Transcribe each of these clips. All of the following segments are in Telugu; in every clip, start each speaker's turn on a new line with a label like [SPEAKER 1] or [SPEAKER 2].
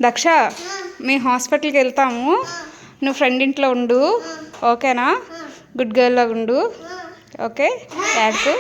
[SPEAKER 1] దక్ష మీ హాస్పిటల్కి వెళ్తాము, నువ్వు ఫ్రెండ్ ఇంట్లో ఉండు, ఓకేనా? గుడ్ గర్ల్లా ఉండు, ఓకే? డాడ్కు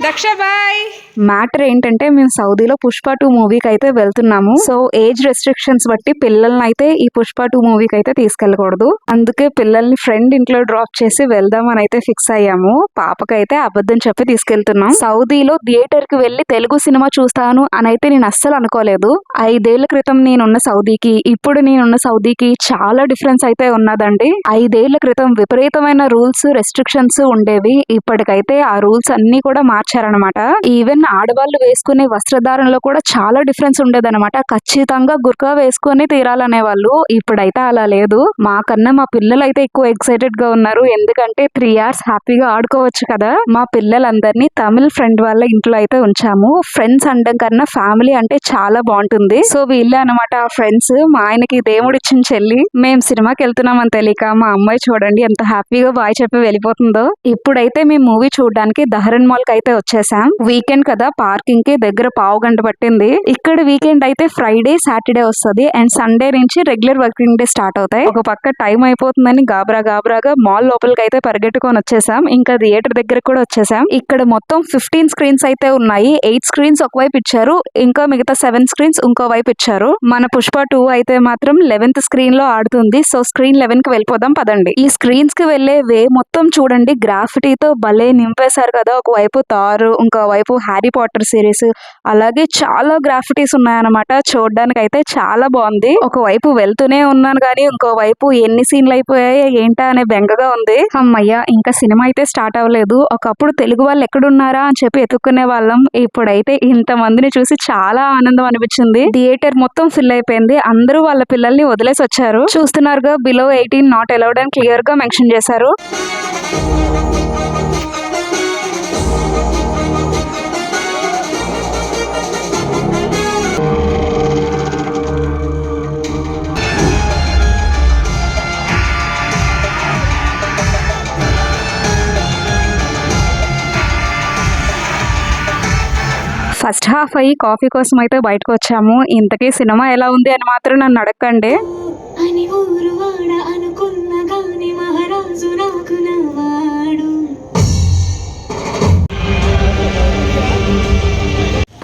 [SPEAKER 1] దక్ష బాయ్. మ్యాటర్ ఏంటంటే మేము సౌదీలో పుష్ప 2 మూవీకి అయితే వెళ్తున్నాము. సో ఏజ్ రెస్ట్రిక్షన్స్ బట్టి పిల్లల్ని అయితే ఈ పుష్ప 2 మూవీకి అయితే తీసుకెళ్ళకూడదు. అందుకే పిల్లల్ని ఫ్రెండ్ ఇంట్లో డ్రాప్ చేసి వెళ్దామని అయితే ఫిక్స్ అయ్యాము. పాపకైతే అబద్ధం చెప్పి తీసుకెళ్తున్నాం. సౌదీలో థియేటర్ కి వెళ్లి తెలుగు సినిమా చూస్తాను అని అయితే నేను అస్సలు అనుకోలేదు. 5 ఏళ్ల క్రితం నేనున్న సౌదీకి ఇప్పుడు నేనున్న సౌదీకి చాలా డిఫరెన్స్ అయితే ఉన్నదండి. 5 ఏళ్ల క్రితం విపరీతమైన రూల్స్ రెస్ట్రిక్షన్స్ ఉండేవి. ఇప్పటికైతే ఆ రూల్స్ అన్ని కూడా మార్చారనమాట. ఈవెన్ ఆడవాళ్ళు వేసుకునే వస్త్రధారణలో కూడా చాలా డిఫరెన్స్ ఉండేదన్నమాట. ఖచ్చితంగా గుర్కా వేసుకొని తీరాలనే వాళ్ళు. ఇప్పుడైతే అలా లేదు. మాకన్నా మా పిల్లలు అయితే ఎక్కువ ఎక్సైటెడ్ గా ఉన్నారు. ఎందుకంటే 3 hours హ్యాపీగా ఆడుకోవచ్చు కదా. మా పిల్లలందరినీ తమిళ్ ఫ్రెండ్ వాళ్ళ ఇంట్లో అయితే ఉంచాము. ఫ్రెండ్స్ అనడం కన్నా ఫ్యామిలీ అంటే చాలా బాగుంటుంది. సో వీళ్ళే అనమాట ఆ ఫ్రెండ్స్. మా ఆయనకి దేవుడు ఇచ్చిన చెల్లి. మేము సినిమాకి వెళ్తున్నామని తెలియక మా అమ్మాయి చూడండి ఎంత హ్యాపీగా బాయ్ చెప్పి వెళ్ళిపోతుందో. ఇప్పుడైతే మేము మూవీ చూడడానికి దహరన్ మాల్ కి అయితే వచ్చేసాం. వీకెండ్ కదా, పార్కింగ్ కి దగ్గర 1/2 గంట పట్టింది. ఇక్కడ వీకెండ్ అయితే ఫ్రైడే సాటర్డే వస్తుంది అండ్ సండే నుంచి రెగ్యులర్ వర్కింగ్ డే స్టార్ట్ అవుతాయి. ఒక పక్క టైం అయిపోతుందని గాబరాగా మాల్ లోపలికి అయితే పరిగెట్టుకొని వచ్చేసాం. ఇంకా థియేటర్ దగ్గర కూడా వచ్చేసాం. ఇక్కడ మొత్తం 15 స్క్రీన్స్ అయితే ఉన్నాయి. 8 స్క్రీన్స్ ఒకవైపు ఇచ్చారు, ఇంకా మిగతా 7 స్క్రీన్స్ ఇంకో వైపు ఇచ్చారు. మన పుష్ప 2 అయితే మాత్రం 11th స్క్రీన్ లో ఆడుతుంది. సో స్క్రీన్ 11 కి వెళ్ళిపోదాం పదండి. ఈ స్క్రీన్స్ కి వెళ్లే వే మొత్తం చూడండి గ్రాఫిటీతో భలే నింపేశారు కదా. ఒకవైపు థార్, ఇంకో వైపు హ్యారీ పాటర్ సిరీస్, అలాగే చాలా గ్రాఫిటీస్ ఉన్నాయన్నమాట. చూడడానికి అయితే చాలా బాగుంది. ఒకవైపు వెళ్తూనే ఉన్నాను కానీ ఇంకోవైపు ఎన్ని సీన్లు అయిపోయాయి ఏంటా అనే బెంగగా ఉంది. అమ్మయ్య, ఇంకా సినిమా అయితే స్టార్ట్ అవ్వలేదు. ఒకప్పుడు తెలుగు వాళ్ళు ఎక్కడున్నారా అని చెప్పి ఎత్తుక్కునే వాళ్ళం. ఇప్పుడైతే ఇంత మందిని చూసి చాలా ఆనందం అనిపించింది. థియేటర్ మొత్తం ఫిల్ అయిపోయింది. అందరూ వాళ్ళ పిల్లల్ని వదిలేసి వచ్చారు. చూస్తున్నారుగా, బిలో 18 నాట్ అలౌడ్ అని క్లియర్ గా మెన్షన్ చేశారు. ఫస్ట్ హాఫ్ అయ్యి కాఫీ కోసం అయితే బయటకు వచ్చాము. ఇంతకీ సినిమా ఎలా ఉంది అని మాత్రం నన్ను అడగండి.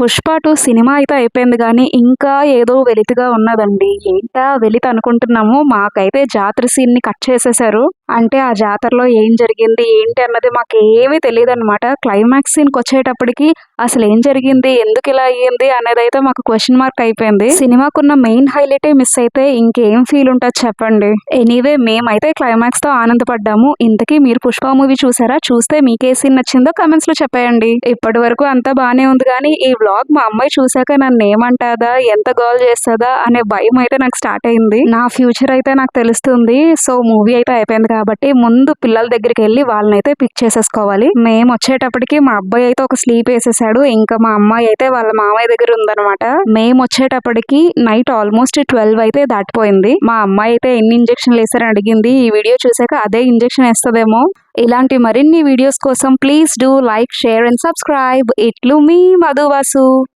[SPEAKER 1] పుష్ప 2 సినిమా అయితే అయిపోయింది కానీ ఇంకా ఏదో వెలితిగా ఉన్నదండి. ఏంటా వెలితి అనుకుంటున్నాము. మాకైతే జాతర సీన్ ని కట్ చేసేసారు. అంటే ఆ జాతరలో ఏం జరిగింది ఏంటి అన్నది మాకు ఏమీ తెలియదు అనమాట. క్లైమాక్స్ సీన్ కి వచ్చేటప్పటికి అసలు ఏం జరిగింది, ఎందుకు ఇలా అయ్యింది అనేది అయితే మాకు క్వశ్చన్ మార్క్ అయిపోయింది. సినిమాకున్న మెయిన్ హైలైటే మిస్ అయితే ఇంకేం ఫీల్ ఉంటుంది చెప్పండి. ఎనీవే, మేమైతే క్లైమాక్స్ తో ఆనందపడ్డాము. ఇంతకీ మీరు పుష్ప మూవీ చూసారా? చూస్తే మీకే సీన్ నచ్చిందో కమెంట్స్ లో చెప్పేయండి. ఇప్పటి వరకు అంతా బానే ఉంది కానీ ఈ వ్లాగ్ మా అమ్మాయి చూసాక నన్ను ఏమంటాదా, ఎంత గోల్ చేస్తుందా అనే భయం అయితే నాకు స్టార్ట్ అయింది. నా ఫ్యూచర్ అయితే నాకు తెలుస్తుంది. సో మూవీ అయితే అయిపోయింది కాబట్టి ముందు పిల్లల దగ్గరికి వెళ్ళి వాళ్ళని అయితే పిక్ చేసేసుకోవాలి. మేము వచ్చేటప్పటికి మా అబ్బాయి అయితే ఒక స్లీప్ వేసేసాడు. ఇంకా మా అమ్మాయి అయితే వాళ్ళ మామయ్య దగ్గర ఉందనమాట. మేము వచ్చేటప్పటికి నైట్ ఆల్మోస్ట్ 12 అయితే దాటిపోయింది. మా అమ్మాయి అయితే ఎన్ని ఇంజక్షన్లు వేస్తారని అడిగింది. ఈ వీడియో చూసాక అదే ఇంజక్షన్ వేస్తుందేమో. ఇలాంటి మరిన్ని వీడియోస్ కోసం please do like, share and subscribe. ఇట్లు మీ మధు వాసు.